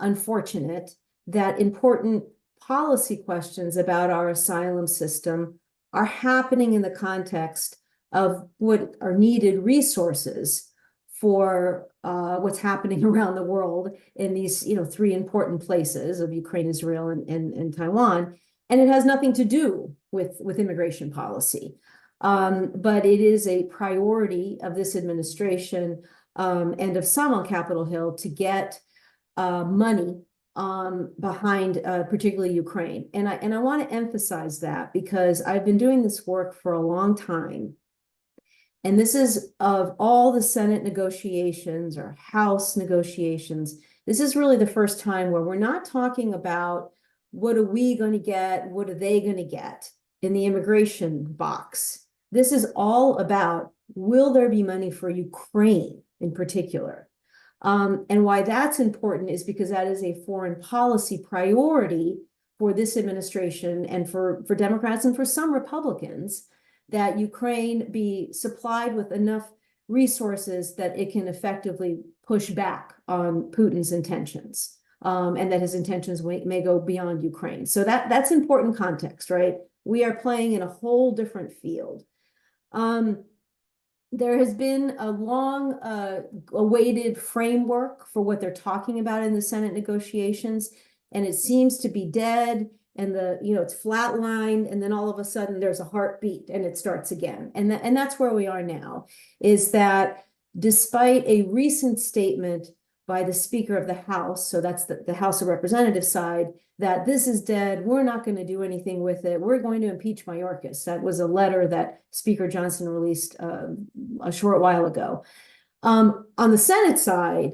unfortunate that important policy questions about our asylum system are happening in the context of what are needed resources for what's happening around the world in these, three important places of Ukraine, Israel, and Taiwan. And it has nothing to do with immigration policy. But it is a priority of this administration and of some on Capitol Hill to get money behind particularly Ukraine. And I want to emphasize that because I've been doing this work for a long time. And this is of all the Senate negotiations or House negotiations, this is really the first time where we're not talking about what are we going to get, what are they going to get in the immigration box. This is all about, will there be money for Ukraine in particular? And why that's important is because that is a foreign policy priority for this administration and for Democrats and for some Republicans, that Ukraine be supplied with enough resources that it can effectively push back on Putin's intentions, and that his intentions may go beyond Ukraine. So that's important context, right? We are playing in a whole different field. There has been a long awaited framework for what they're talking about in the Senate negotiations, and it seems to be dead, and it's flatlined, and then all of a sudden there's a heartbeat and it starts again. And that's where we are now, is that despite a recent statement by the Speaker of the House, so that's the House of Representatives side, that this is dead, we're not going to do anything with it, we're going to impeach Mayorkas. That was a letter that Speaker Johnson released a short while ago. On the Senate side,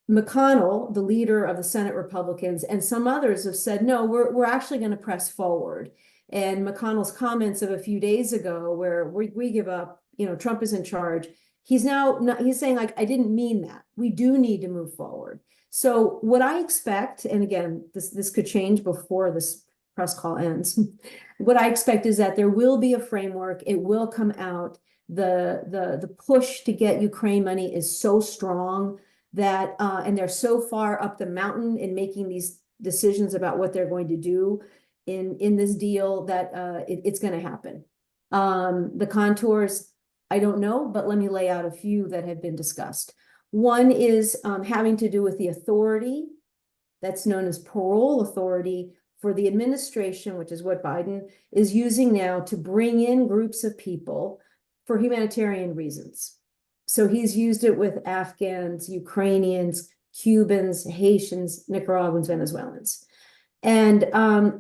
McConnell, the leader of the Senate Republicans, and some others have said, no, we're actually going to press forward. And McConnell's comments of a few days ago, where we give up, Trump is in charge, he's saying, like, I didn't mean that. We do need to move forward. So what I expect, and again, this could change before this press call ends, what I expect is that there will be a framework, it will come out. The push to get Ukraine money is so strong that, and they're so far up the mountain in making these decisions about what they're going to do in this deal that it's going to happen. The contours, I don't know, but let me lay out a few that have been discussed. One is having to do with the authority that's known as parole authority for the administration, which is what Biden is using now to bring in groups of people for humanitarian reasons. So he's used it with Afghans, Ukrainians, Cubans, Haitians, Nicaraguans, Venezuelans. And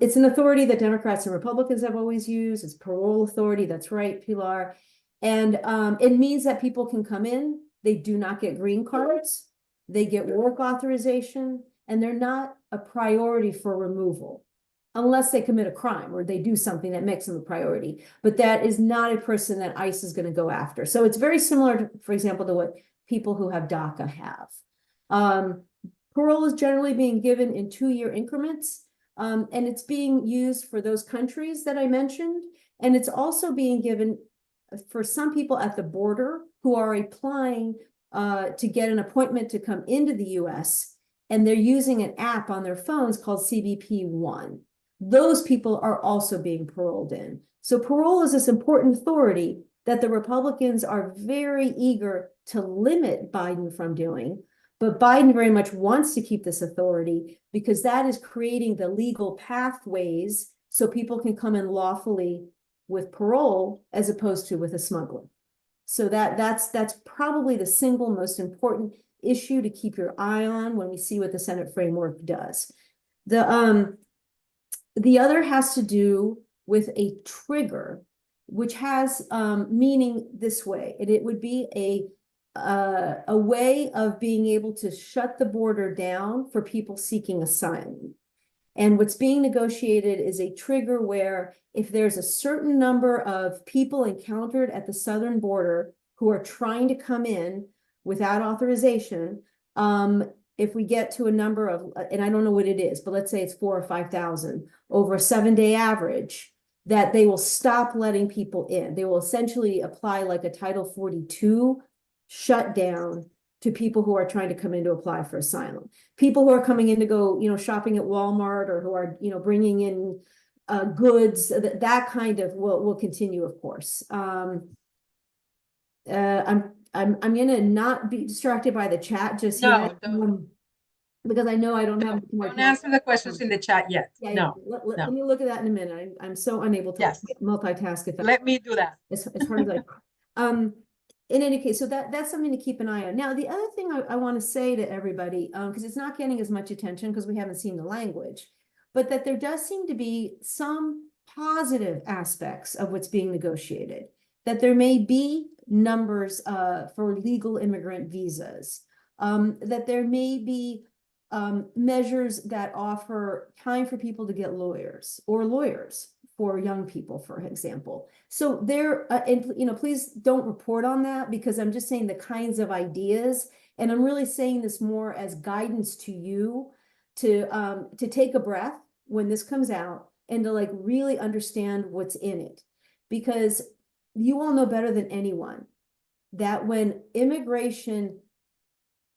it's an authority that Democrats and Republicans have always used. It's parole authority. That's right, Pilar. And it means that people can come in. They do not get green cards. They get work authorization, and they're not a priority for removal unless they commit a crime or they do something that makes them a priority. But that is not a person that ICE is going to go after. So it's very similar to, for example, to what people who have DACA have. Parole is generally being given in 2-year increments, and it's being used for those countries that I mentioned. And it's also being given for some people at the border who are applying to get an appointment to come into the US, and they're using an app on their phones called CBP One. Those people are also being paroled in. So parole is this important authority that the Republicans are very eager to limit Biden from doing, but Biden very much wants to keep this authority because that is creating the legal pathways so people can come in lawfully with parole as opposed to with a smuggler. So that's probably the single most important issue to keep your eye on when we see what the Senate framework does. The other has to do with a trigger, which has meaning this way, and it would be a way of being able to shut the border down for people seeking asylum. And what's being negotiated is a trigger where if there's a certain number of people encountered at the southern border who are trying to come in without authorization, if we get to a number of, and I don't know what it is, but let's say it's 4,000 or 5,000 over a 7-day average, that they will stop letting people in. They will essentially apply like a Title 42 shutdown to people who are trying to come in to apply for asylum. People who are coming in to go, shopping at Walmart, or who are, bringing in goods, that kind of will continue, of course. I'm gonna not be distracted by the chat just yet. Because I know I don't have more time. Don't answer the questions in the chat yet. Yeah, no. Let me look at that in a minute. I'm so unable to multitask. Let me do that. As hard as I in any case, so that's something to keep an eye on. Now, the other thing I want to say to everybody, because it's not getting as much attention because we haven't seen the language, but that there does seem to be some positive aspects of what's being negotiated, that there may be numbers for legal immigrant visas, that there may be measures that offer time for people to get lawyers, or lawyers for young people, for example. So there, and please don't report on that, because I'm just saying the kinds of ideas, and I'm really saying this more as guidance to you to take a breath when this comes out, and to really understand what's in it, because you all know better than anyone that when immigration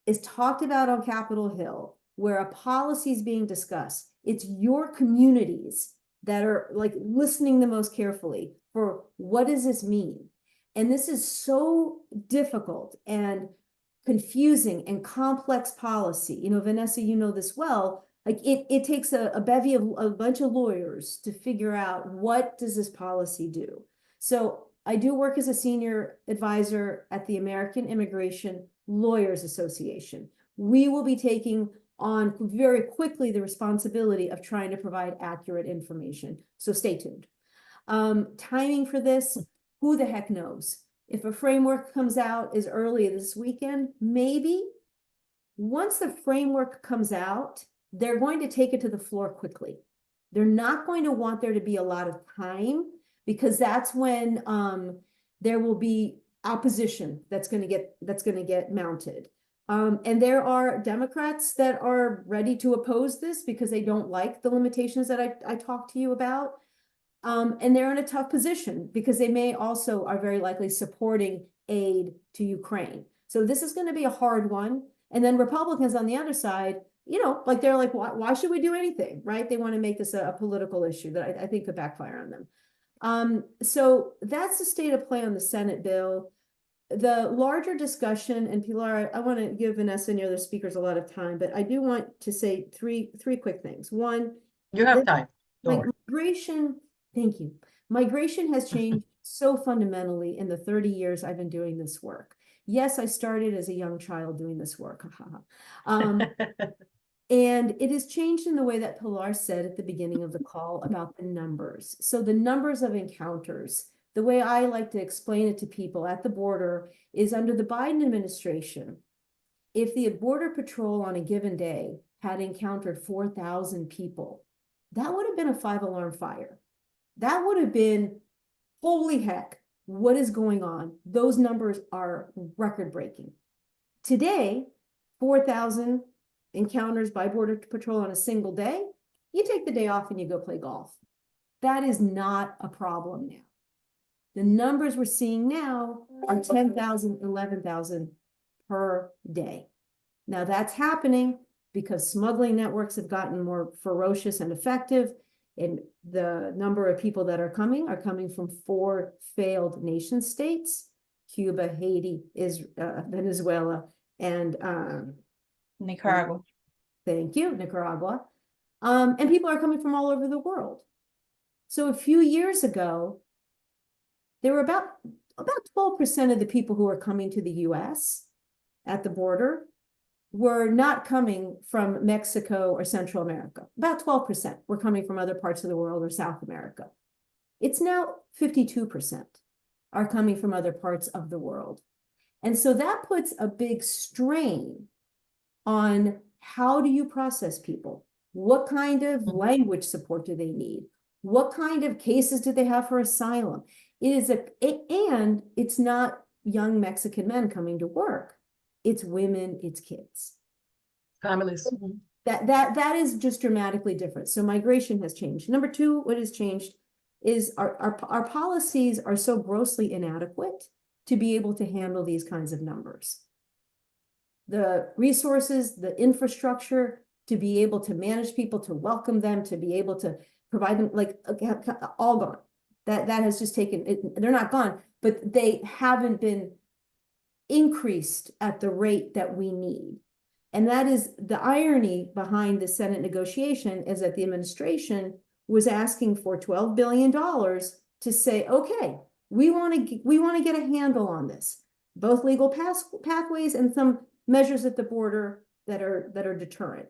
is talked about on Capitol Hill, where a policy is being discussed, it's your communities that are listening the most carefully for what does this mean? And this is so difficult and confusing and complex policy. Vanessa, you know this well. It takes a bevy of a bunch of lawyers to figure out what does this policy do. So I do work as a senior advisor at the American Immigration Lawyers Association. We will be taking on very quickly the responsibility of trying to provide accurate information. So stay tuned. Timing for this, who the heck knows? If a framework comes out as early this weekend, maybe. Once the framework comes out, they're going to take it to the floor quickly. They're not going to want there to be a lot of time, because that's when there will be opposition that's going to get mounted. And there are Democrats that are ready to oppose this because they don't like the limitations that I talked to you about. And they're in a tough position because they may also are very likely supporting aid to Ukraine. So this is going to be a hard one. And then Republicans on the other side, they're like, why should we do anything, right? They want to make this a political issue that I think could backfire on them. So that's the state of play on the Senate bill. The larger discussion, and Pilar, I want to give Vanessa and the other speakers a lot of time, but I do want to say three quick things. One, you have time. Migration, thank you. Migration has changed so fundamentally in the 30 years I've been doing this work. Yes, I started as a young child doing this work. And it has changed in the way that Pilar said at the beginning of the call about the numbers. So the numbers of encounters, the way I like to explain it to people at the border is under the Biden administration, if the Border Patrol on a given day had encountered 4,000 people, that would have been a 5-alarm fire. That would have been, holy heck, what is going on? Those numbers are record-breaking. Today, 4,000 encounters by Border Patrol on a single day, you take the day off and you go play golf. That is not a problem now. The numbers we're seeing now are 10,000, 11,000 per day. Now that's happening because smuggling networks have gotten more ferocious and effective, and the number of people that are coming from 4 failed nation states: Cuba, Haiti, Venezuela, and Nicaragua. Thank you, Nicaragua. And people are coming from all over the world. So a few years ago, there were about 12% of the people who are coming to the US at the border were not coming from Mexico or Central America. About 12% were coming from other parts of the world or South America. It's now 52% are coming from other parts of the world. And so that puts a big strain on how do you process people? What kind of language support do they need? What kind of cases do they have for asylum? And it's not young Mexican men coming to work. It's women, it's kids. Families. That is just dramatically different. So migration has changed. Number 2, what has changed is our policies are so grossly inadequate to be able to handle these kinds of numbers. the resources, the infrastructure to be able to manage people, to welcome them, to be able to provide them, like, all gone. That has just taken it. They're not gone, but they haven't been increased at the rate that we need. And that is the irony behind the Senate negotiation, is that the administration was asking for $12 billion to say, okay, we want to get a handle on this, both legal pathways and some measures at the border that are deterrent.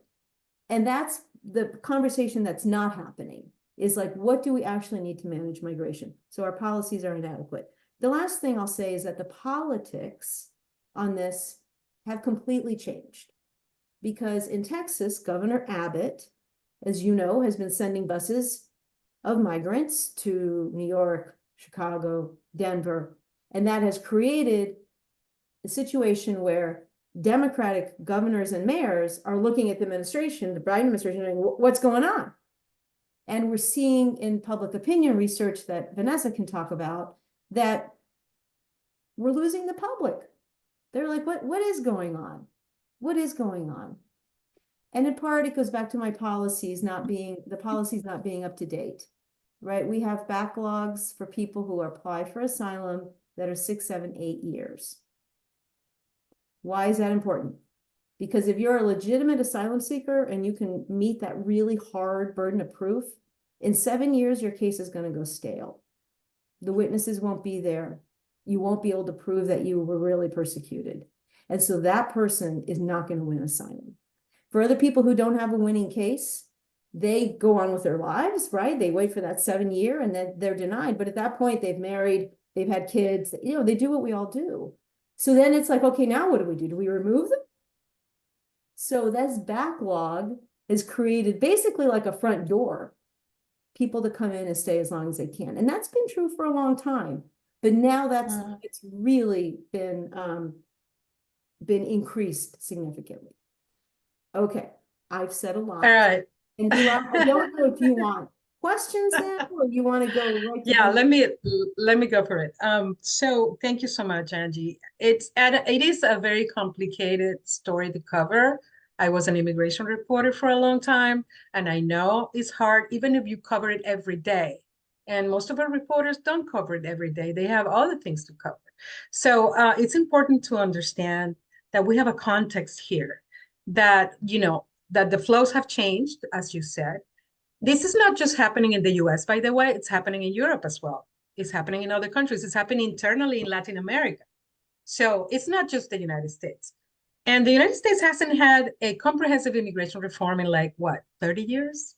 And that's the conversation that's not happening, is like, what do we actually need to manage migration? So our policies are inadequate. The last thing I'll say is that the politics on this have completely changed. Because in Texas, Governor Abbott, as you know, has been sending buses of migrants to New York, Chicago, Denver, and that has created a situation where Democratic governors and mayors are looking at the administration, the Biden administration, saying, what's going on? And we're seeing in public opinion research that Vanessa can talk about that we're losing the public. They're like, what is going on? What is going on? And in part, it goes back to my policies not being up to date, right? We have backlogs for people who apply for asylum that are 6, 7, 8 years. Why is that important? Because if you're a legitimate asylum seeker and you can meet that really hard burden of proof, in 7 years, your case is going to go stale. The witnesses won't be there. You won't be able to prove that you were really persecuted. And so that person is not going to win asylum. For other people who don't have a winning case, they go on with their lives, right? They wait for that 7 year and then they're denied. But at that point, they've married, they've had kids, they do what we all do. So then it's like, okay, now what do we do? Do we remove them? So this backlog has created basically like a front door, people to come in and stay as long as they can. And that's been true for a long time. But now it's really been increased significantly. Okay, I've said a lot. All right. And I don't know if you want questions now, or you want to go right to Yeah, let me go for it. So thank you so much, Angie. It is a very complicated story to cover. I was an immigration reporter for a long time, and I know it's hard, even if you cover it every day. And most of our reporters don't cover it every day. They have other things to cover. So it's important to understand that we have a context here, that, that the flows have changed, as you said. This is not just happening in the US, by the way, it's happening in Europe as well. It's happening in other countries. It's happening internally in Latin America. So it's not just the United States. And the United States hasn't had a comprehensive immigration reform in 30 years?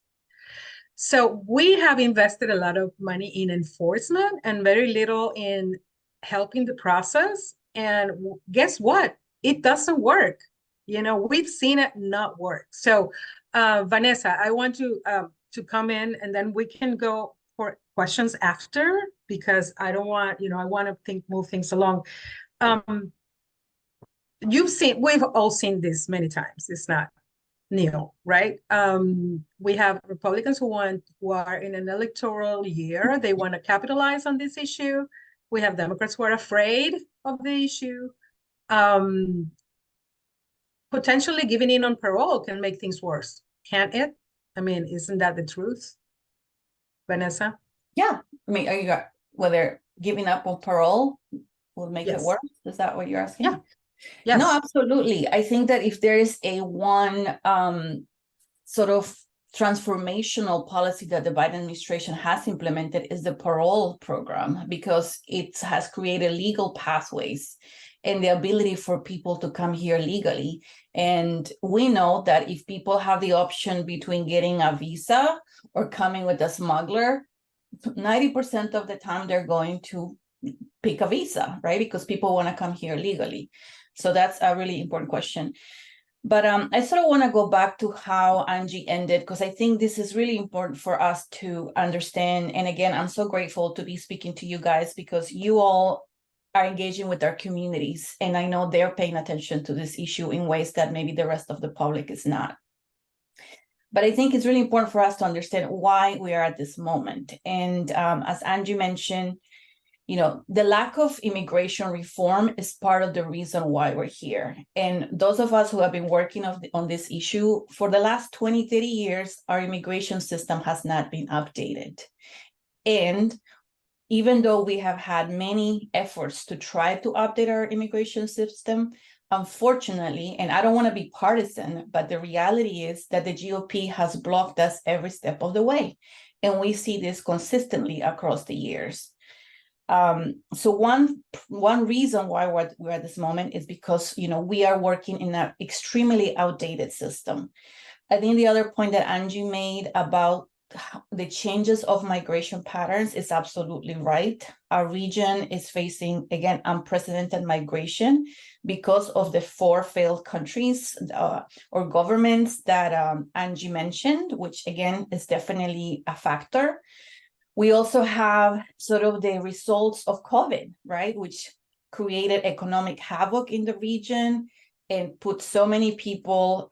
So we have invested a lot of money in enforcement and very little in helping the process. And guess what? It doesn't work. We've seen it not work. So Vanessa, I want to come in, and then we can go for questions after, because I don't want, I want to move things along. We've all seen this many times. It's not new, right? We have Republicans who are in an electoral year. They want to capitalize on this issue. We have Democrats who are afraid of the issue. Potentially giving in on parole can make things worse, can't it? I mean, isn't that the truth, Vanessa? Yeah. I mean, whether giving up on parole will make it worse? Is that what you're asking? Yeah. Yes. No, absolutely. I think that if there is a one sort of transformational policy that the Biden administration has implemented is the parole program, because it has created legal pathways and the ability for people to come here legally. And we know that if people have the option between getting a visa or coming with a smuggler, 90% of the time they're going to pick a visa, right? Because people want to come here legally. So that's a really important question. But I sort of want to go back to how Angie ended, because I think this is really important for us to understand. And again, I'm so grateful to be speaking to you guys, because you all are engaging with our communities. And I know they're paying attention to this issue in ways that maybe the rest of the public is not. But I think it's really important for us to understand why we are at this moment. And as Angie mentioned, the lack of immigration reform is part of the reason why we're here. And those of us who have been working on this issue for the last 20, 30 years, our immigration system has not been updated. And even though we have had many efforts to try to update our immigration system, unfortunately, and I don't want to be partisan, but the reality is that the GOP has blocked us every step of the way. And we see this consistently across the years. So one reason why we're at this moment is because, we are working in an extremely outdated system. I think the other point that Angie made about the changes of migration patterns is absolutely right. Our region is facing, again, unprecedented migration because of the 4 failed countries or governments that Angie mentioned, which again is definitely a factor. We also have sort of the results of COVID, right, which created economic havoc in the region and put so many people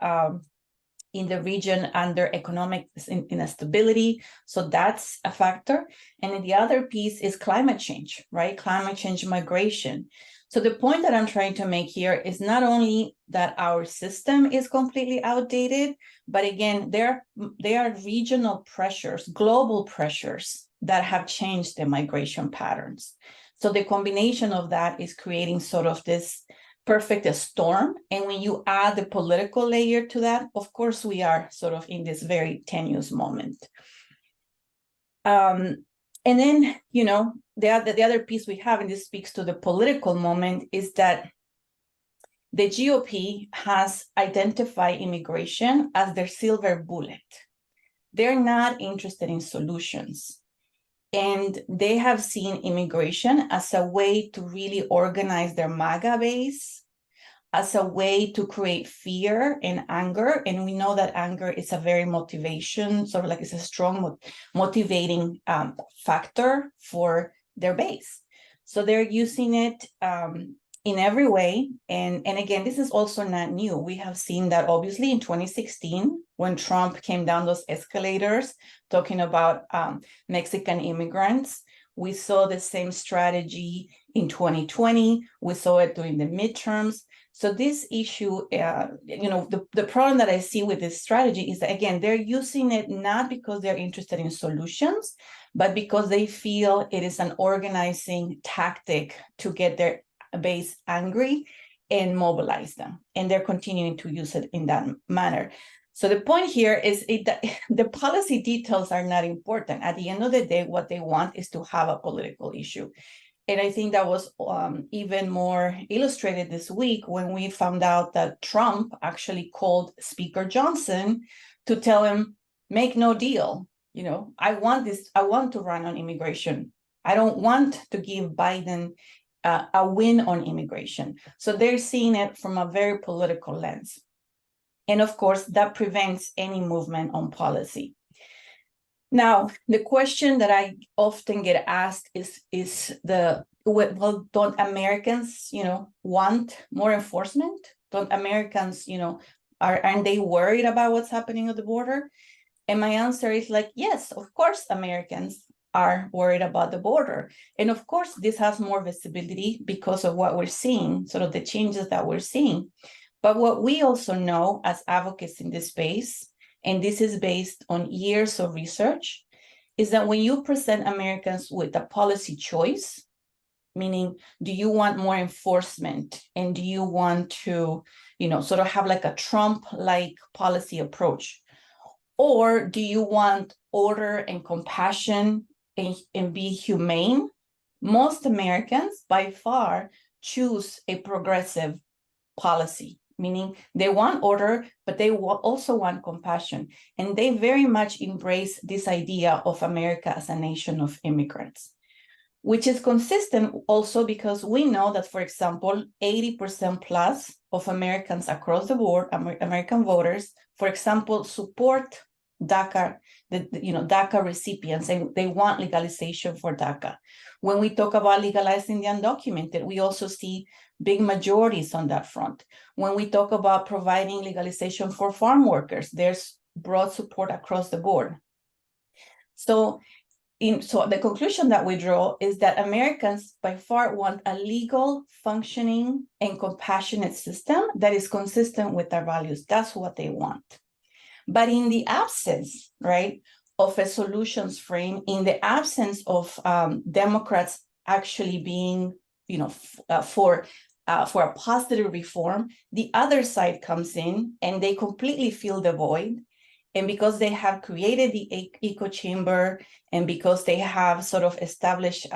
in the region under economic instability. So that's a factor. And then the other piece is climate change, right? Climate change migration. So the point that I'm trying to make here is not only that our system is completely outdated, but again, there are regional pressures, global pressures that have changed the migration patterns. So the combination of that is creating sort of this perfect storm. And when you add the political layer to that, of course, we are sort of in this very tenuous moment. And then, the other piece we have, and this speaks to the political moment, is that the GOP has identified immigration as their silver bullet. They're not interested in solutions. And they have seen immigration as a way to really organize their MAGA base, as a way to create fear and anger. And we know that anger is a very motivation, sort of like it's a strong motivating factor for their base. So they're using it in every way. And again, this is also not new. We have seen that obviously in 2016, when Trump came down those escalators talking about Mexican immigrants. We saw the same strategy in 2020. We saw it during the midterms. So this issue, the problem that I see with this strategy is that, again, they're using it not because they're interested in solutions, but because they feel it is an organizing tactic to get their base angry and mobilize them. And they're continuing to use it in that manner. So the point here is that the policy details are not important. At the end of the day, what they want is to have a political issue. And I think that was even more illustrated this week when we found out that Trump actually called Speaker Johnson to tell him, make no deal. I want to run on immigration. I don't want to give Biden a win on immigration. So they're seeing it from a very political lens. And of course, that prevents any movement on policy. Now, the question that I often get asked is well, don't Americans, want more enforcement? Don't Americans, aren't they worried about what's happening at the border? And my answer is yes, of course, Americans are worried about the border. And of course, this has more visibility because of what we're seeing, sort of the changes that we're seeing. But what we also know as advocates in this space, and this is based on years of research, is that when you present Americans with a policy choice, meaning, do you want more enforcement? And do you want to, sort of have a Trump-like policy approach? Or do you want order and compassion and be humane? Most Americans, by far, choose a progressive policy, meaning they want order, but they also want compassion. And they very much embrace this idea of America as a nation of immigrants, which is consistent also because we know that, for example, 80% plus of Americans across the board, American voters, for example, support DACA, DACA recipients, and they want legalization for DACA. When we talk about legalizing the undocumented, we also see big majorities on that front. When we talk about providing legalization for farm workers, there's broad support across the board. So so the conclusion that we draw is that Americans by far want a legal, functioning, and compassionate system that is consistent with their values. That's what they want. But in the absence, right, of a solutions frame, in the absence of Democrats actually being, for a positive reform, the other side comes in and they completely fill the void. And because they have created the echo chamber, and because they have sort of established,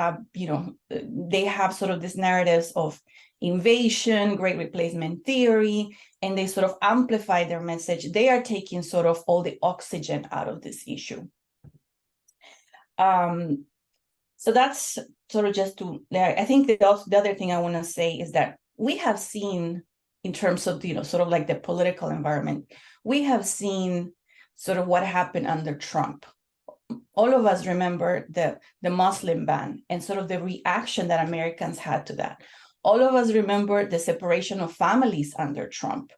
they have sort of these narratives of invasion, great replacement theory, and they sort of amplify their message, they are taking sort of all the oxygen out of this issue. So that's sort of just to, I think the other thing I want to say is that we have seen, in terms of, sort of like the political environment, we have seen sort of what happened under Trump. All of us remember the Muslim ban and sort of the reaction that Americans had to that. All of us remember the separation of families under Trump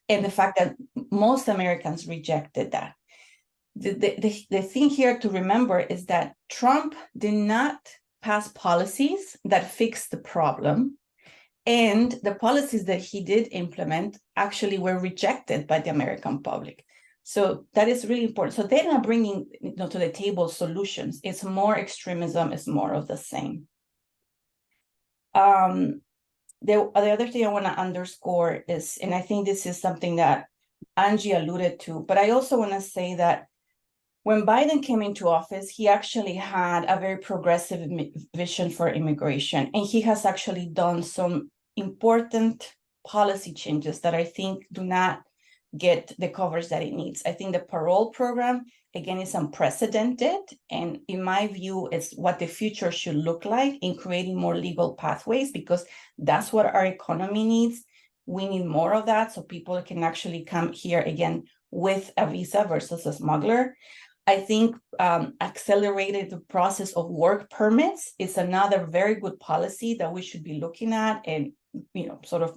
and the fact that most Americans rejected that. The thing here to remember is that Trump did not pass policies that fixed the problem, and the policies that he did implement actually were rejected by the American public. So that is really important. So they're not bringing to the table solutions. It's more extremism, it's more of the same. The other thing I want to underscore is, and I think this is something that Angie alluded to, but I also want to say that when Biden came into office, he actually had a very progressive vision for immigration, and he has actually done some important policy changes that I think do not get the coverage that it needs. I think the parole program, again, is unprecedented. And in my view, it's what the future should look like in creating more legal pathways, because that's what our economy needs. We need more of that so people can actually come here again with a visa versus a smuggler. I think accelerated the process of work permits is another very good policy that we should be looking at and, sort of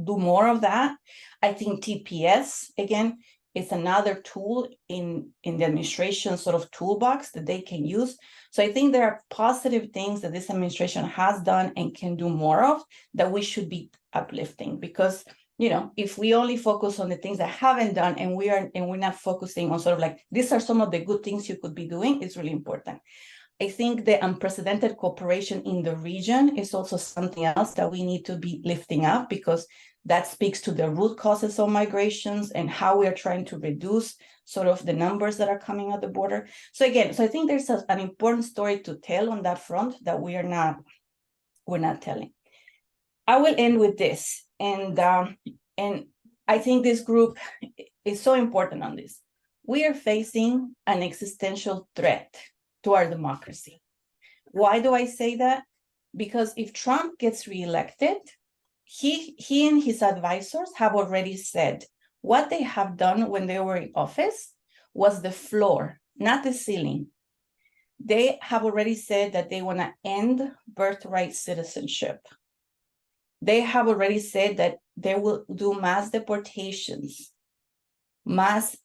do more of that. I think TPS, again, is another tool in the administration sort of toolbox that they can use. So I think there are positive things that this administration has done and can do more of that we should be uplifting, because if we only focus on the things that haven't done and we're not focusing on sort of like, these are some of the good things you could be doing, it's really important. I think the unprecedented cooperation in the region is also something else that we need to be lifting up, because that speaks to the root causes of migrations and how we are trying to reduce sort of the numbers that are coming at the border. So again, I think there's an important story to tell on that front that we're not telling. I will end with this, and I think this group is so important on this. We are facing an existential threat to our democracy. Why do I say that? Because if Trump gets reelected, he and his advisors have already said what they have done when they were in office was the floor, not the ceiling. They have already said that they want to end birthright citizenship. They have already said that they will do mass deportations, mass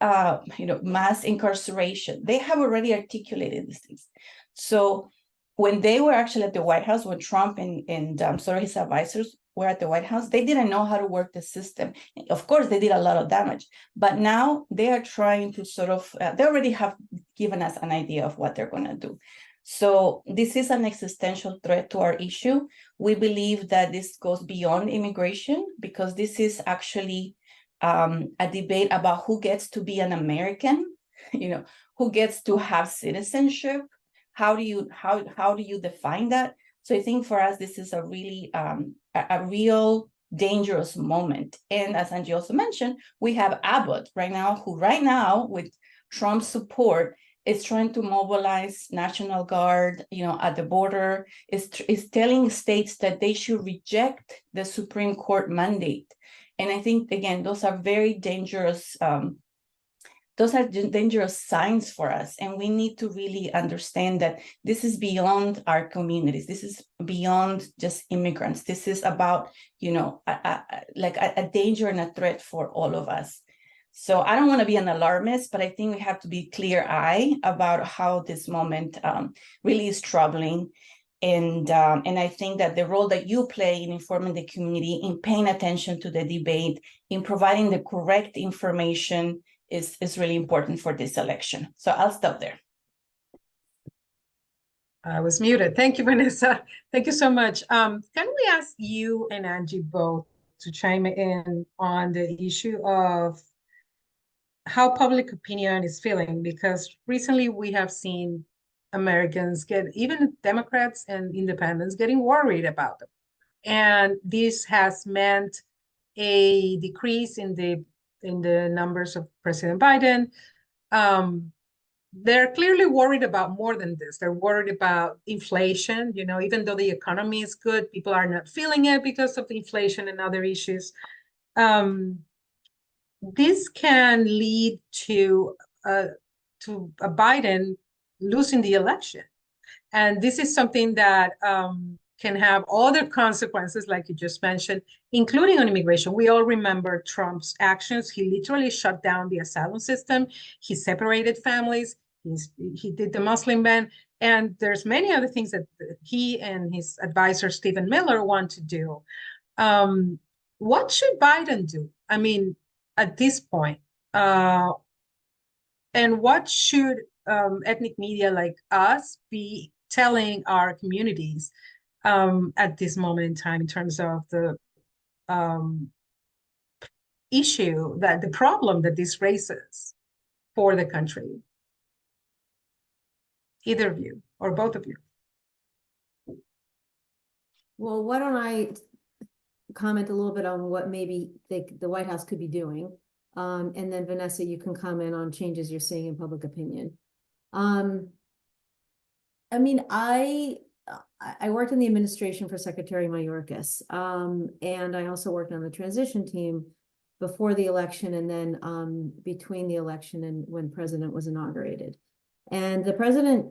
incarceration. They have already articulated these things. So when they were actually at the White House, when Trump and sort of his advisors were at the White House, they didn't know how to work the system. Of course, they did a lot of damage, but now they are trying to sort of, they already have given us an idea of what they're going to do. So this is an existential threat to our issue. We believe that this goes beyond immigration, because this is actually a debate about who gets to be an American, who gets to have citizenship. How do you define that? So I think for us, this is a really a real dangerous moment. And as Angie also mentioned, we have Abbott right now, who right now with Trump's support is trying to mobilize National Guard, at the border, is telling states that they should reject the Supreme Court mandate. And I think, again, those are very dangerous. Those are dangerous signs for us. And we need to really understand that this is beyond our communities. This is beyond just immigrants. This is about, a danger and a threat for all of us. So I don't want to be an alarmist, but I think we have to be clear-eyed about how this moment really is troubling. And I think that the role that you play in informing the community, in paying attention to the debate, in providing the correct information is really important for this election. So I'll stop there. I was muted. Thank you, Vanessa. Thank you so much. Can we ask you and Angie both to chime in on the issue of how public opinion is feeling? Because recently we have seen Americans even Democrats and independents getting worried about them. And this has meant a decrease in the numbers of President Biden. They're clearly worried about more than this. They're worried about inflation. Even though the economy is good, people are not feeling it because of the inflation and other issues. This can lead to a Biden losing the election. And this is something that can have other consequences, like you just mentioned, including on immigration. We all remember Trump's actions. He literally shut down the asylum system. He separated families. He did the Muslim ban. And there's many other things that he and his advisor, Stephen Miller, want to do. What should Biden do? I mean, at this point, and what should ethnic media like us be telling our communities at this moment in time in terms of the issue, that the problem that this raises for the country? Either of you or both of you. Well, why don't I comment a little bit on what maybe the White House could be doing. And then Vanessa, you can comment on changes you're seeing in public opinion. I mean, I worked in the administration for Secretary Mayorkas, and I also worked on the transition team before the election and then between the election and when President was inaugurated. And the president,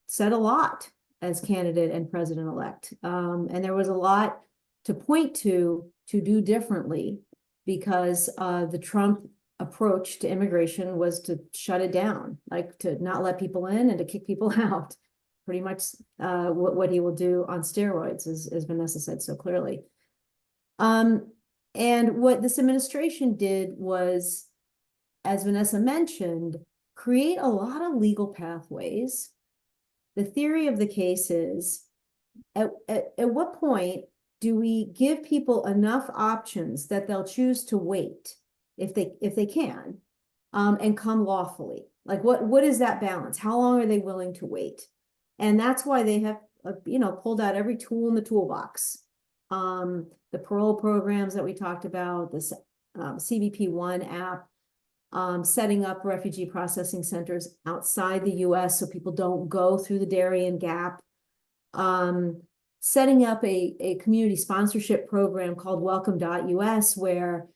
said a lot as candidate and president-elect. And there was a lot to point to do differently, because the Trump approach to immigration was to shut it down, like to not let people in and to kick people out. Pretty much what he will do on steroids, as Vanessa said so clearly. And what this administration did was, as Vanessa mentioned, create a lot of legal pathways. The theory of the case is, at what point do we give people enough options that they'll choose to wait if they can, and come lawfully? Like what is that balance? How long are they willing to wait? And that's why they have pulled out every tool in the toolbox. The parole programs that we talked about, this CBP1 app, setting up refugee processing centers outside the US so people don't go through the Darien Gap, setting up a community sponsorship program called welcome.us, where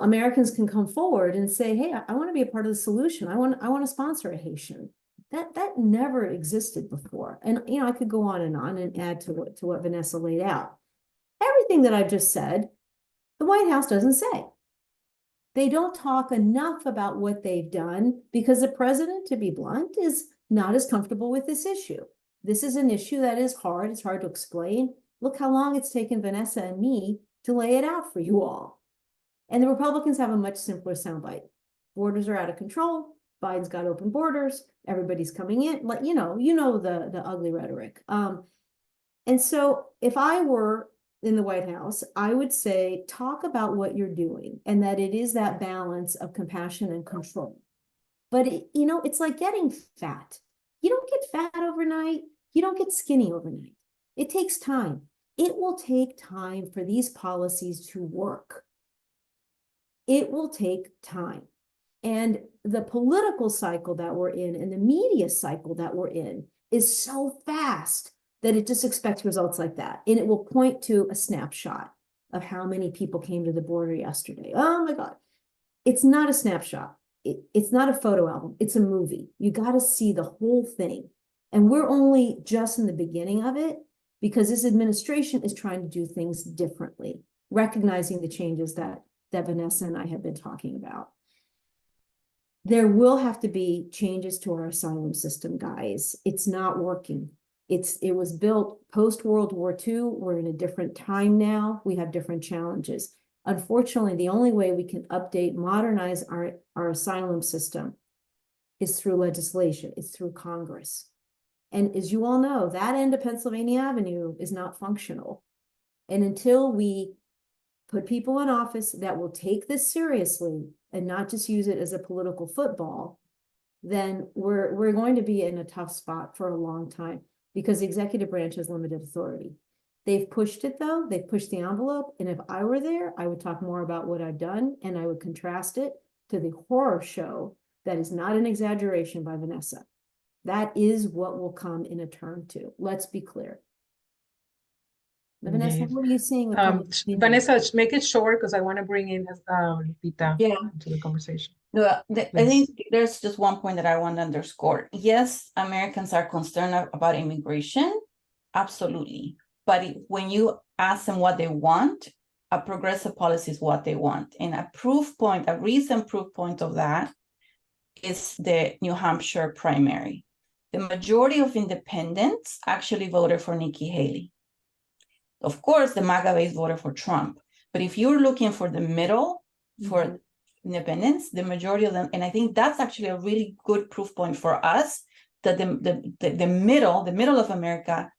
Americans can come forward and say, hey, I want to be a part of the solution. I want to sponsor a Haitian. That never existed before. And I could go on and add to what Vanessa laid out. Everything that I've just said, the White House doesn't say. They don't talk enough about what they've done because the president, to be blunt, is not as comfortable with this issue. This is an issue that is hard. It's hard to explain. Look how long it's taken Vanessa and me to lay it out for you all. And the Republicans have a much simpler soundbite. Borders are out of control. Biden's got open borders. Everybody's coming in. Like, the ugly rhetoric. And so if I were in the White House, I would say, talk about what you're doing and that it is that balance of compassion and control. But, it's like getting fat. You don't get fat overnight. You don't get skinny overnight. It takes time. It will take time for these policies to work. It will take time. And the political cycle that we're in and the media cycle that we're in is so fast that it just expects results like that. And it will point to a snapshot of how many people came to the border yesterday. Oh my God. It's not a snapshot. It's not a photo album. It's a movie. You got to see the whole thing. And we're only just in the beginning of it because this administration is trying to do things differently, recognizing the changes that that Vanessa and I have been talking about. There will have to be changes to our asylum system, guys. It's not working. It was built post-World War II. We're in a different time now. We have different challenges. Unfortunately, the only way we can update, modernize our asylum system is through legislation. It's through Congress. And as you all know, that end of Pennsylvania Avenue is not functional. And until we put people in office that will take this seriously and not just use it as a political football, then we're going to be in a tough spot for a long time, because the executive branch has limited authority. They've pushed it though, they've pushed the envelope. And if I were there, I would talk more about what I've done, and I would contrast it to the horror show that is not an exaggeration by Vanessa. That is what will come in a term two. Let's be clear. Vanessa, Indeed. what are you seeing? Vanessa, make it short because I want to bring in Lupita to the conversation. No, I think there's just one point that I want to underscore. Yes, Americans are concerned about immigration, absolutely. But when you ask them what they want, a progressive policy is what they want. And a recent proof point of that is the New Hampshire primary. The majority of independents actually voted for Nikki Haley. Of course, the MAGA base voted for Trump. But if you're looking for the middle, for independents, the majority of them, and I think that's actually a really good proof point for us, that the middle of America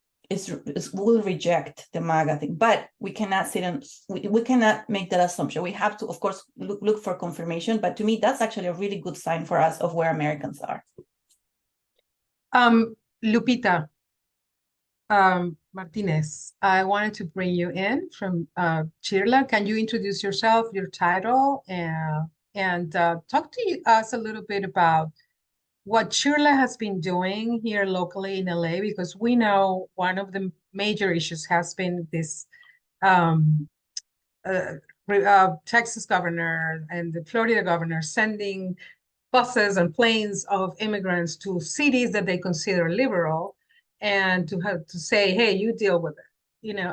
will reject the MAGA thing. But we cannot sit and we cannot make that assumption. We have to, of course, look for confirmation. But to me, that's actually a really good sign for us of where Americans are. Lupita Martinez, I wanted to bring you in from Chirla. Can you introduce yourself, your title, and talk to us a little bit about what Chirla has been doing here locally in LA? Because we know one of the major issues has been this Texas governor and the Florida governor sending buses and planes of immigrants to cities that they consider liberal, and to have to say, hey, you deal with it,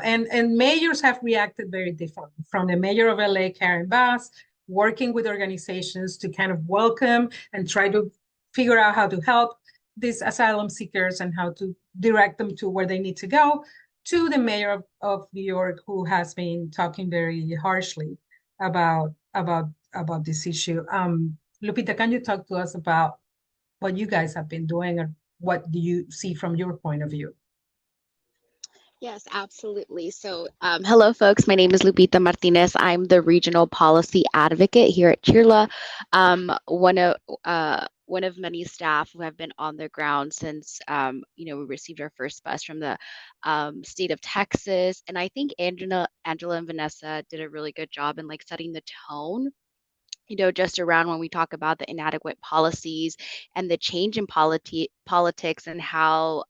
and mayors have reacted very differently, from the mayor of LA, Karen Bass, working with organizations to kind of welcome and try to figure out how to help these asylum seekers and how to direct them to where they need to go, to the mayor of New York, who has been talking very harshly about this issue. Lupita, can you talk to us about what you guys have been doing, and what do you see from your point of view? Yes, absolutely. So, hello, folks. My name is Lupita Martinez. I'm the regional policy advocate here at Chirla. One of many staff who have been on the ground since, we received our first bus from the state of Texas. And I think Angela and Vanessa did a really good job in setting the tone, just around when we talk about the inadequate policies and the change in politics, and how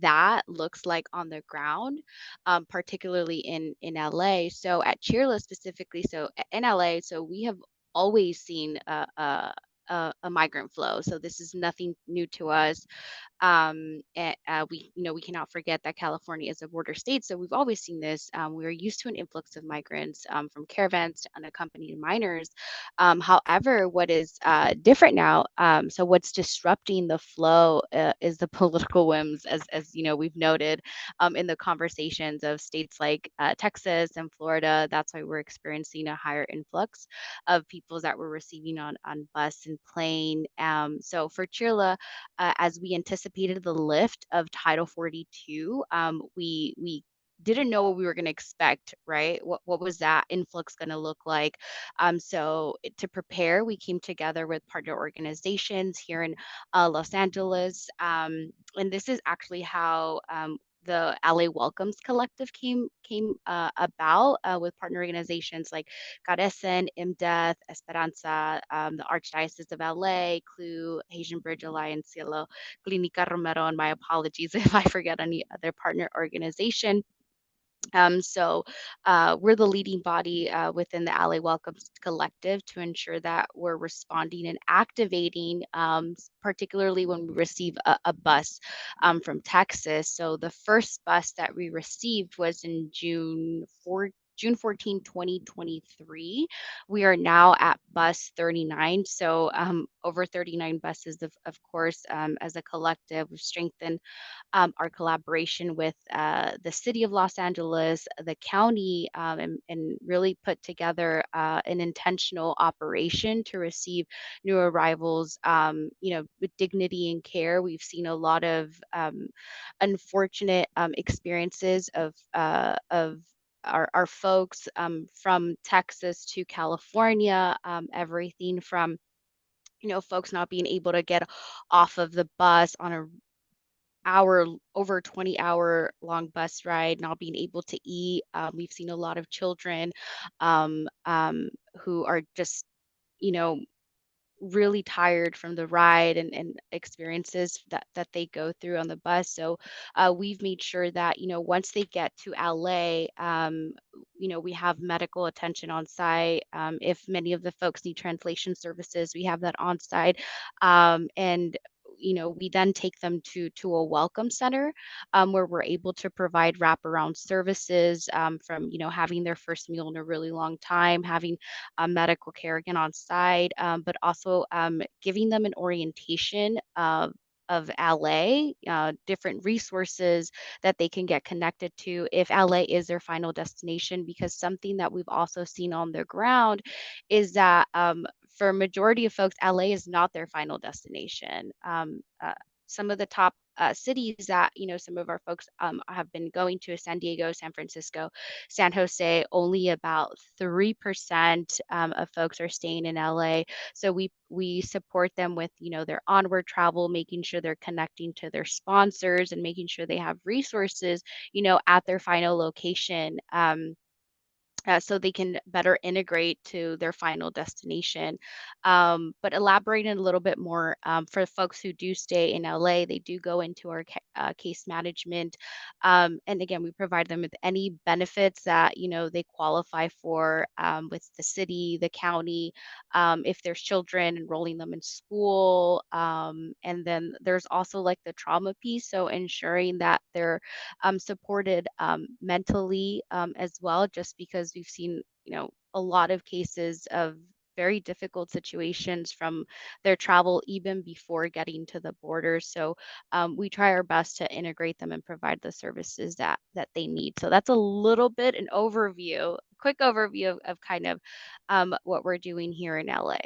that looks like on the ground, particularly in LA. So at Cheerless specifically, so in LA, so we have always seen a migrant flow. So this is nothing new to us. We cannot forget that California is a border state, so we've always seen this. We're used to an influx of migrants, from caravans to unaccompanied minors. However, what is different now, so what's disrupting the flow is the political whims, as we've noted in the conversations of states like Texas and Florida. That's why we're experiencing a higher influx of people that we're receiving on bus and plane. So for Chirla, as we anticipated the lift of Title 42, we didn't know what we were going to expect, right? What was that influx going to look like? So to prepare, we came together with partner organizations here in Los Angeles. And this is actually how the LA Welcomes Collective came about, with partner organizations like Carecen, IMDEath, Esperanza, the Archdiocese of LA, CLU, Haitian Bridge Alliance, Cielo, Clinica Romero, and my apologies if I forget any other partner organization. So we're the leading body within the LA Welcomes Collective to ensure that we're responding and activating, particularly when we receive a bus from Texas. So the first bus that we received was in June June 14, 2023. We are now at bus 39. So over 39 buses, of course, as a collective, we've strengthened our collaboration with the city of Los Angeles, the county, and really put together an intentional operation to receive new arrivals, with dignity and care. We've seen a lot of unfortunate experiences of our folks from Texas to California, everything from folks not being able to get off of the bus on a over 20-hour long bus ride, not being able to eat. We've seen a lot of children who are just, you know, really tired from the ride and experiences that they go through on the bus. So we've made sure that once they get to LA, we have medical attention on site. If many of the folks need translation services, we have that on site, and we then take them to a welcome center where we're able to provide wraparound services, from having their first meal in a really long time, having medical care again on site, but also giving them an orientation of LA, different resources that they can get connected to if LA is their final destination. Because something that we've also seen on the ground is that for a majority of folks, LA is not their final destination. Some of the top cities that some of our folks have been going to is San Diego, San Francisco, San Jose. Only about 3% of folks are staying in LA. So we support them with their onward travel, making sure they're connecting to their sponsors and making sure they have resources at their final location. So they can better integrate to their final destination. But elaborating a little bit more, for folks who do stay in LA, they do go into our case management. And again, we provide them with any benefits that, they qualify for, with the city, the county, if there's children, enrolling them in school. And then there's also like the trauma piece. So ensuring that they're supported mentally, as well, just because we've seen, a lot of cases of very difficult situations from their travel even before getting to the border. So we try our best to integrate them and provide the services that they need. So that's a little bit an overview, quick overview of kind of what we're doing here in LA.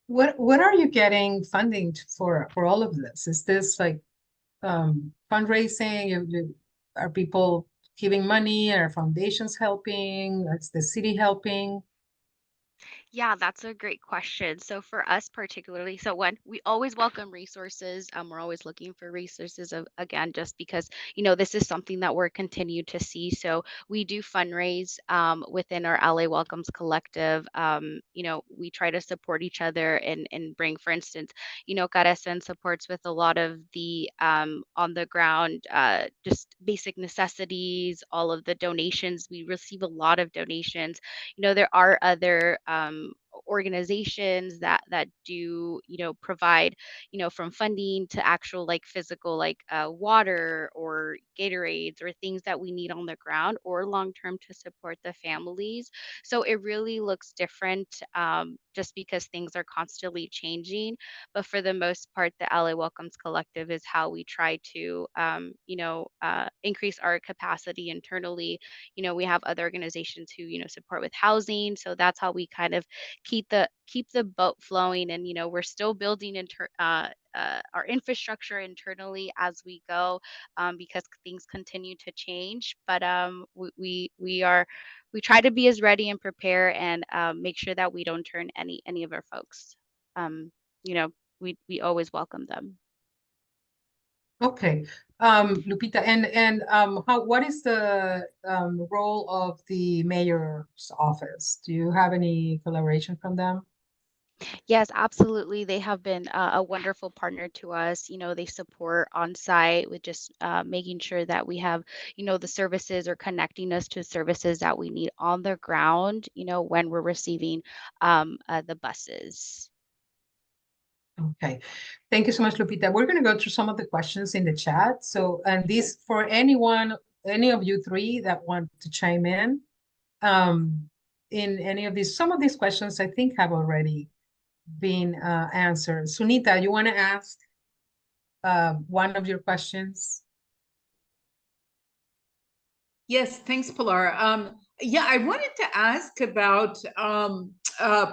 What are you getting funding for all of this? Is this like fundraising? Are people giving money? Are foundations helping? Is the city helping? Yeah, that's a great question. So for us particularly, so when we always welcome resources, we're always looking for resources again, just because, this is something that we're continued to see. So we do fundraise within our LA Welcomes Collective. We try to support each other and bring, for instance, Caresen supports with a lot of the on the ground, just basic necessities, all of the donations. We receive a lot of donations. There are other organizations that do provide from funding to actual like physical like water or Gatorades or things that we need on the ground or long term to support the families. So it really looks different, just because things are constantly changing. But for the most part, the LA Welcomes Collective is how we try to increase our capacity internally. We have other organizations who support with housing, so that's how we kind of keep the boat flowing. And we're still building our infrastructure internally as we go, because things continue to change. But we try to be as ready and prepare, and make sure that we don't turn any of our folks. um, you know we always welcome them. Okay, Lupita, and what is the role of the mayor's office? Do you have any collaboration from them? Yes, absolutely. They have been a wonderful partner to us. They support on site with just making sure that we have, the services, or connecting us to services that we need on the ground, when we're receiving the buses. Okay, thank you so much, Lupita. We're going to go through some of the questions in the chat. So, and this for anyone any of you three that want to chime in any of these. Some of these questions I think have already been answered. Sunita, you want to ask one of your questions? Yes, thanks, Pilar. Yeah, I wanted to ask about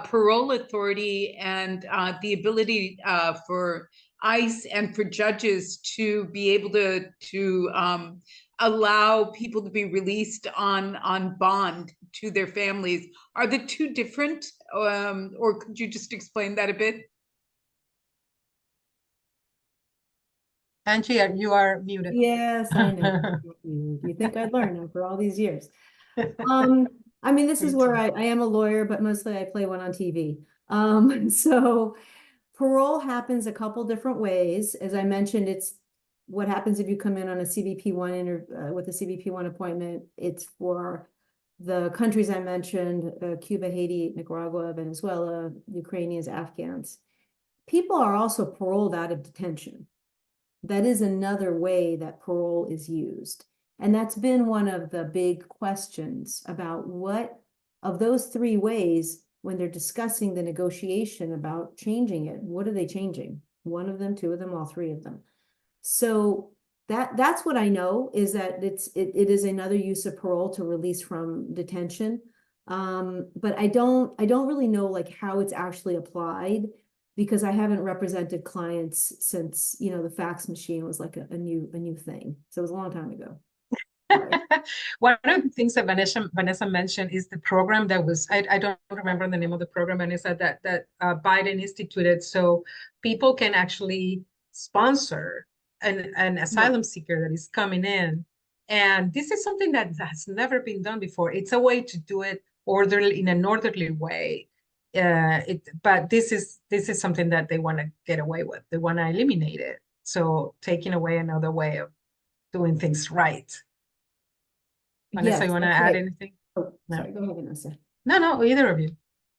parole authority and the ability for ICE and for judges to be able to allow people to be released on bond to their families. Are the two different, or could you just explain that a bit? Angie, you are muted. Yes, I know. You think I'd learn after all these years. I mean, this is where I am a lawyer, but mostly I play one on TV. So parole happens a couple different ways. As I mentioned, it's what happens if you come in on a CBP1 with a CBP1 appointment. It's for the countries I mentioned, Cuba, Haiti, Nicaragua, Venezuela, Ukrainians, Afghans. People are also paroled out of detention. That is another way that parole is used. And that's been one of the big questions about what of those three ways, when they're discussing the negotiation about changing it, what are they changing? One of them, two of them, all three of them. So that's what I know, is that it is another use of parole to release from detention. But I don't really know like how it's actually applied, because I haven't represented clients since, you know, the fax machine was like a new thing. So it was a long time ago. One of the things that Vanessa mentioned is the program that was, I don't remember the name of the program, Vanessa, that Biden instituted, so people can actually sponsor an asylum seeker that is coming in. And this is something that has never been done before. It's a way to do it in an orderly way. But this is something that they want to get away with. They want to eliminate it. So taking away another way of doing things right. Vanessa, Yes, you want to that's add right. anything? Oh, No. sorry, go ahead, Vanessa. No, either of you.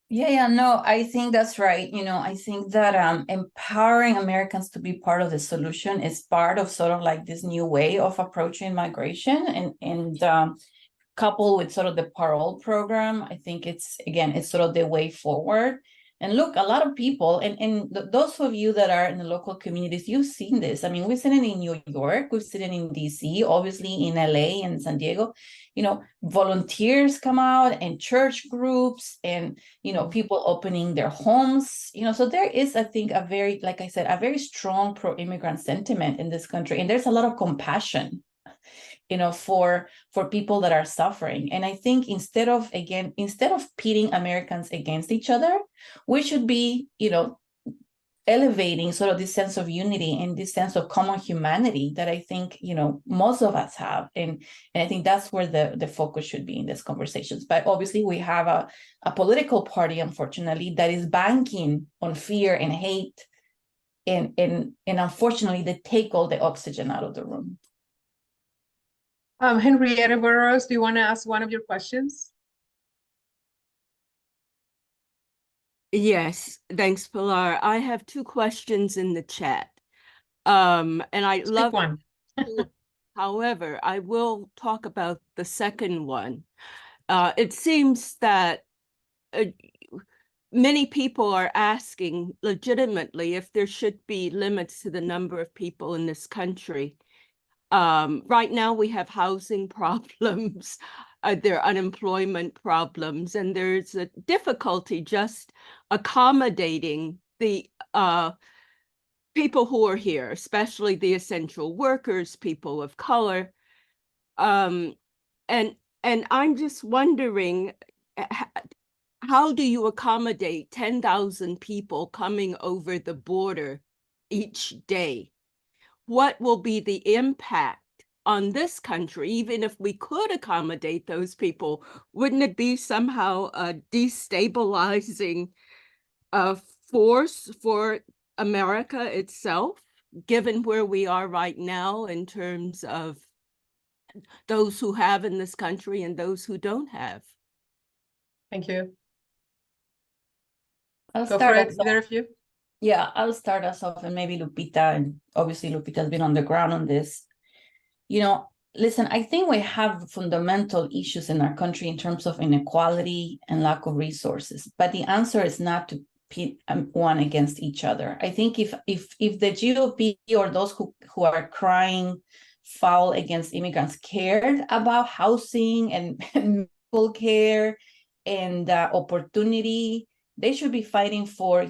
Yeah, no, I think that's right. You know, I think that empowering Americans to be part of the solution is part of sort of like this new way of approaching migration, and coupled with sort of the parole program, I think it's sort of the way forward. And look, a lot of people, and those of you that are in the local communities, you've seen this. I mean, we've seen it in New York, we've seen it in DC, obviously in LA and San Diego. You know, volunteers come out and church groups and, you know, people opening their homes, you know, so there is, I think, a very, like I said, a very strong pro-immigrant sentiment in this country. And there's a lot of compassion, you know, for people that are suffering. And I think instead of pitting Americans against each other, we should be, you know, elevating sort of this sense of unity and this sense of common humanity that I think, you know, most of us have. And I think that's where the focus should be in these conversations. But obviously we have a political party, unfortunately, that is banking on fear and hate. And unfortunately, they take all the oxygen out of the room. Henrietta Burroughs, do you want to ask one of your questions? Yes, thanks, Pilar. I have two questions in the chat. And I love one. However, I will talk about the second one. It seems that many people are asking legitimately if there should be limits to the number of people in this country. Right now we have housing problems, there are unemployment problems, and there's a difficulty just accommodating the people who are here, especially the essential workers, people of color. And I'm just wondering, how do you accommodate 10,000 people coming over the border each day? What will be the impact on this country, even if we could accommodate those people? Wouldn't it be somehow a destabilizing force for America itself, given where we are right now in terms of those who have in this country and those who don't have? Thank you. I'll Go start for it, us either off. of you. Yeah, I'll start us off, and maybe Lupita, and obviously Lupita's been on the ground on this. You know, Listen, I think we have fundamental issues in our country in terms of inequality and lack of resources, but the answer is not to pit one against each other. I think if the GOP or those who are crying foul against immigrants cared about housing and medical care and opportunity, they should be fighting for,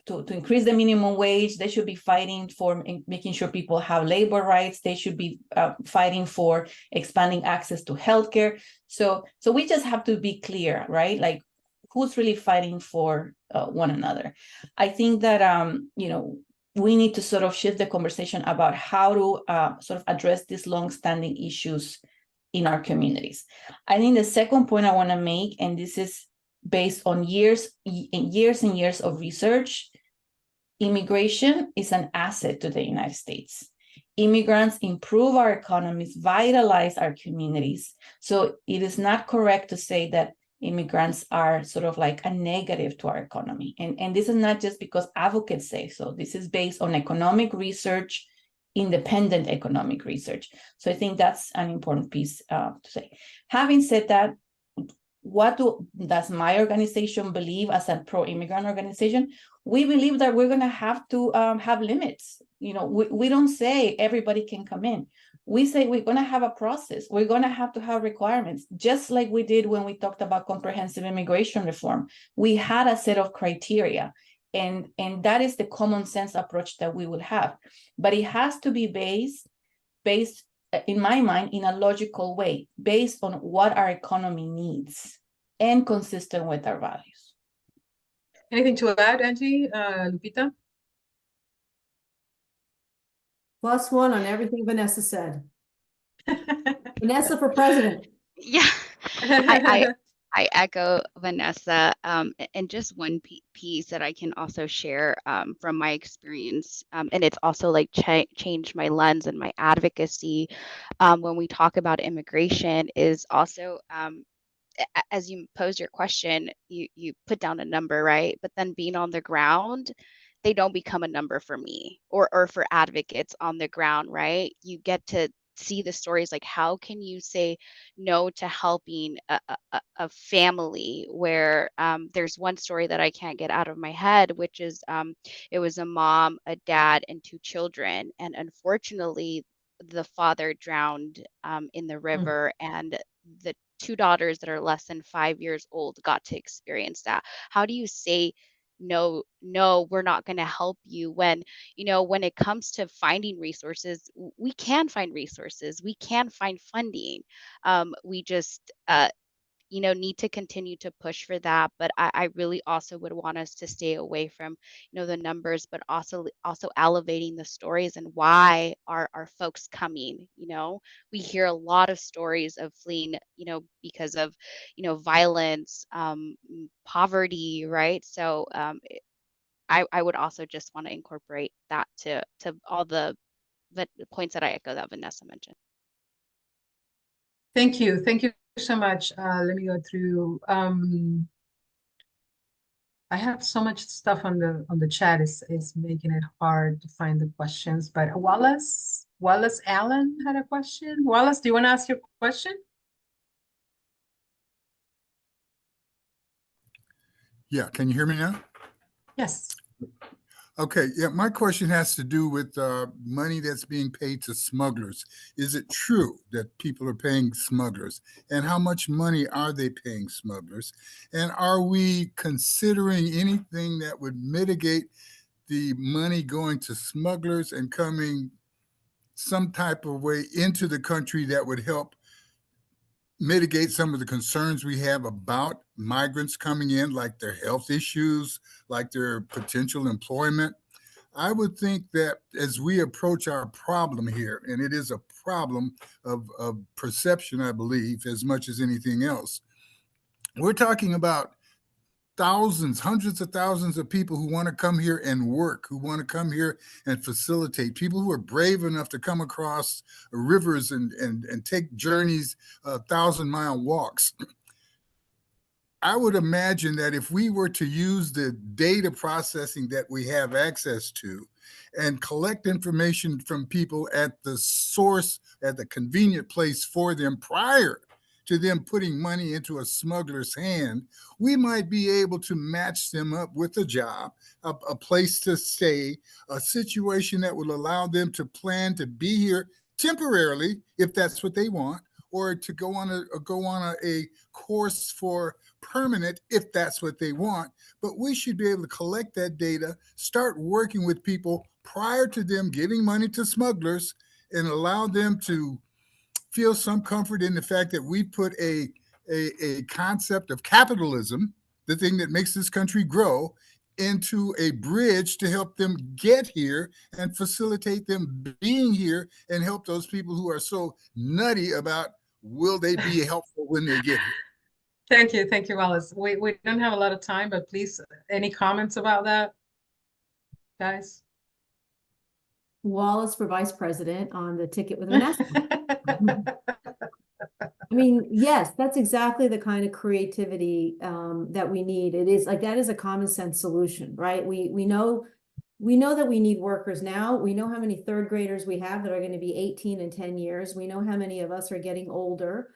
to increase the minimum wage. They should be fighting for making sure people have labor rights. They should be fighting for expanding access to healthcare. So we just have to be clear, right? Like, who's really fighting for one another? I think that we need to sort of shift the conversation about how to sort of address these long-standing issues in our communities. I think the second point I want to make, and this is based on years and years of research, immigration is an asset to the United States. Immigrants improve our economies, vitalize our communities. So it is not correct to say that immigrants are sort of like a negative to our economy. And this is not just because advocates say so. This is based on economic research, independent economic research. So I think that's an important piece to say. Having said that, what does my organization believe as a pro-immigrant organization? We believe that we're going to have to have limits. We don't say everybody can come in. We say we're going to have a process. We're going to have requirements, just like we did when we talked about comprehensive immigration reform. We had a set of criteria, and that is the common sense approach that we would have. But it has to be based in my mind, in a logical way, based on what our economy needs and consistent with our values. Anything to add, Angie, Lupita? +1 on everything Vanessa said. Vanessa for president. Yeah, I echo Vanessa, and just one piece that I can also share from my experience, and it's also like changed my lens and my advocacy when we talk about immigration is also, as you pose your question, you put down a number, right? But then being on the ground, they don't become a number for me or for advocates on the ground, right? You get to see the stories, like how can you say no to helping a family where there's one story that I can't get out of my head, which is it was a mom, a dad, and 2 children, and unfortunately the father drowned in the river, and the 2 daughters that are less than 5 years old got to experience that. How do you say no, we're not going to help you when it comes to finding resources, we can find resources, we can find funding. We just need to continue to push for that. But I really also would want us to stay away from the numbers, but also elevating the stories and why are folks coming. We hear a lot of stories of fleeing because of violence, poverty, right? So I would also just want to incorporate that to all the points that I echo that Vanessa mentioned. Thank you so much. Let me go through. I have so much stuff on the chat. Is making it hard to find the questions. But Wallace Allen had a question. Wallace, do you want to ask your question? Yeah, can you hear me now? Yes. Okay, yeah, my question has to do with money that's being paid to smugglers. Is it true that people are paying smugglers? And how much money are they paying smugglers? And are we considering anything that would mitigate the money going to smugglers and coming some type of way into the country that would help mitigate some of the concerns we have about migrants coming in, like their health issues, like their potential employment? I would think that as we approach our problem here, and it is a problem of perception, I believe, as much as anything else, we're talking about thousands, hundreds of thousands of people who want to come here and work, who want to come here and facilitate, people who are brave enough to come across rivers and take journeys, 1,000-mile walks. I would imagine that if we were to use the data processing that we have access to and collect information from people at the source, at the convenient place for them prior to them putting money into a smuggler's hand, we might be able to match them up with a job, a place to stay, a situation that will allow them to plan to be here temporarily, if that's what they want, or to go on a course for permanent, if that's what they want. But we should be able to collect that data, start working with people prior to them giving money to smugglers, and allow them to feel some comfort in the fact that we put a concept of capitalism, the thing that makes this country grow, into a bridge to help them get here and facilitate them being here and help those people who are so nutty about will they be helpful when they get here. Thank you, Wallace. We don't have a lot of time, but please, any comments about that, guys? Wallace for vice president on the ticket with Vanessa. I mean, yes, that's exactly the kind of creativity that we need. It is like, that is a common sense solution, right? We know that we need workers now. We know how many third graders we have that are going to be 18 in 10 years. We know how many of us are getting older,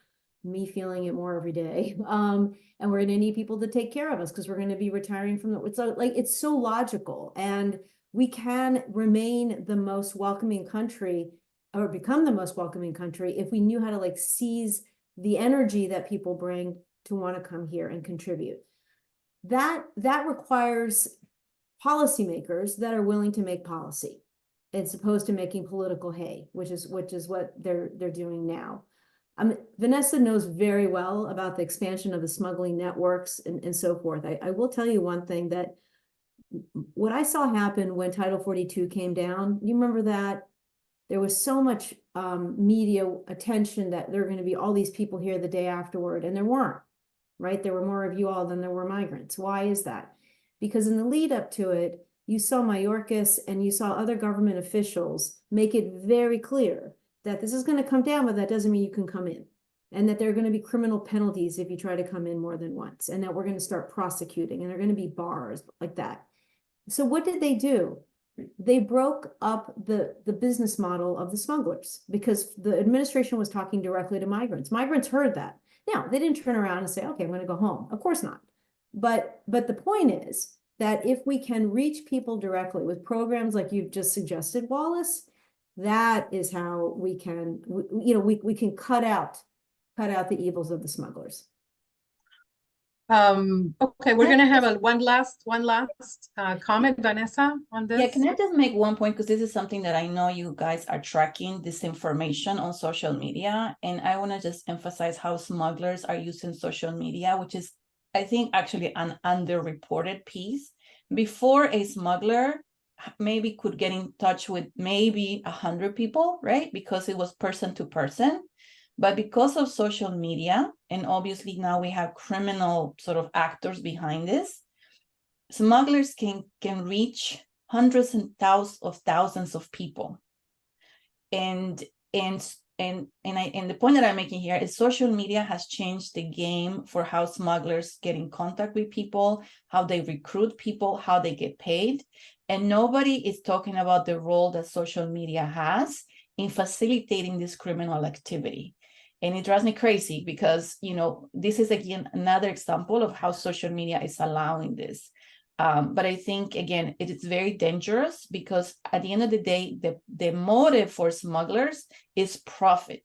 me feeling it more every day. And we're going to need people to take care of us because we're going to be retiring from it's so logical. And we can remain the most welcoming country or become the most welcoming country if we knew how to like seize the energy that people bring to want to come here and contribute. That requires policymakers that are willing to make policy as opposed to making political hay, which is what they're doing now. Vanessa knows very well about the expansion of the smuggling networks and so forth. I will tell you one thing, that what I saw happen when Title 42 came down, you remember that? There was so much media attention that there were going to be all these people here the day afterward, and there weren't, right? There were more of you all than there were migrants. Why is that? Because in the lead up to it, you saw Mayorkas and you saw other government officials make it very clear that this is going to come down, but that doesn't mean you can come in, and that there are going to be criminal penalties if you try to come in more than once, and that we're going to start prosecuting, and there are going to be bars like that. So what did they do? They broke up the business model of the smugglers because the administration was talking directly to migrants. Migrants heard that. Now, they didn't turn around and say, okay, I'm going to go home. Of course not. But the point is that if we can reach people directly with programs like you've just suggested, Wallace, that is how we can, we can cut out the evils of the smugglers. Okay, we're gonna have one last comment, Vanessa, on this. Yeah, can I just make one point, because this is something that I know you guys are tracking, this information on social media, and I want to just emphasize how smugglers are using social media, which is, I think, actually an underreported piece. Before, a smuggler maybe could get in touch with maybe 100 people, right? Because it was person to person. But because of social media, and obviously now we have criminal sort of actors behind this, smugglers can reach hundreds and thousands of people. And the point that I'm making here is social media has changed the game for how smugglers get in contact with people, how they recruit people, how they get paid. And nobody is talking about the role that social media has in facilitating this criminal activity. And it drives me crazy because, this is, again, another example of how social media is allowing this. But I think, again, it is very dangerous because at the end of the day, the motive for smugglers is profit.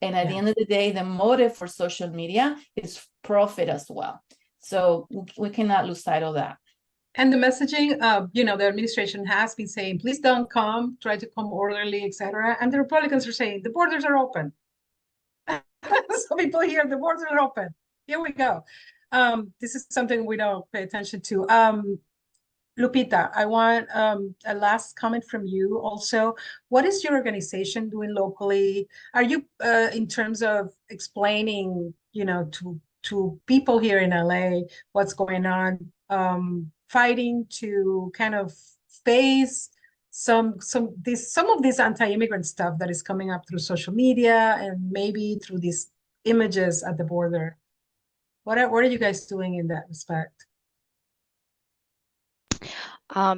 And at the end of the day, the motive for social media is profit as well. So we cannot lose sight of that. And the messaging, the administration has been saying, please don't come, try to come orderly, etc. And the Republicans are saying, the borders are open. So people here, the borders are open. Here we go. This is something we don't pay attention to. Lupita, I want a last comment from you also. What is your organization doing locally? Are you, in terms of explaining, to people here in LA what's going on, fighting to kind of face some of this anti-immigrant stuff that is coming up through social media and maybe through these images at the border? What are you guys doing in that respect?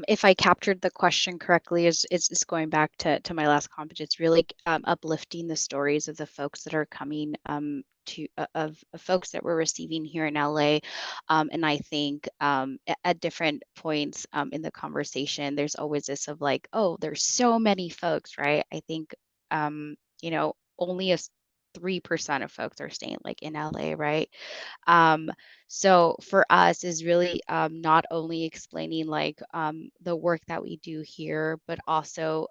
If I captured the question correctly, is going back to my last comment. It's really uplifting the stories of the folks that are coming of folks that we're receiving here in LA. And I think at different points in the conversation, there's always this of like, oh, there's so many folks, right? I think only 3% of folks are staying like in LA, right? Um, so for us is really not only explaining like the work that we do here, but also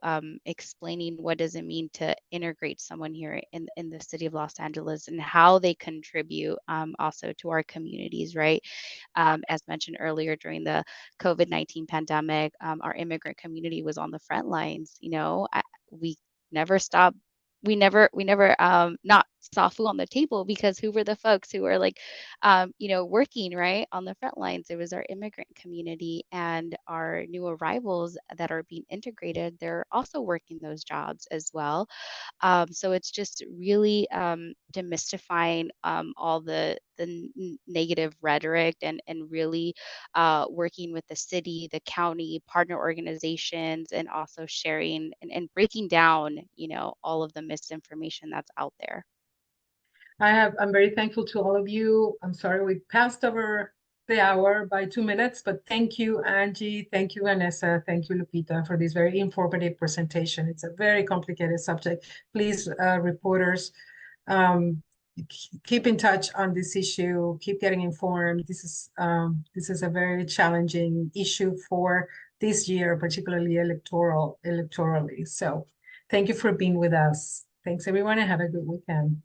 explaining what does it mean to integrate someone here in the city of Los Angeles and how they contribute also to our communities, right? As mentioned earlier, during the COVID-19 pandemic, our immigrant community was on the front lines. We never stopped. We never not saw food on the table, because who were the folks who were like working right on the front lines? It was our immigrant community and our new arrivals that are being integrated. They're also working those jobs as well. So it's just really demystifying all the negative rhetoric, and really working with the city, the county, partner organizations, and also sharing and breaking down, all of the misinformation that's out there. I'm very thankful to all of you. I'm sorry we passed over the hour by 2 minutes, but thank you, Angie. Thank you, Vanessa. Thank you, Lupita, for this very informative presentation. It's a very complicated subject. Please, reporters, keep in touch on this issue. Keep getting informed. This is a very challenging issue for this year, particularly electorally. So thank you for being with us. Thanks, everyone, and have a good weekend.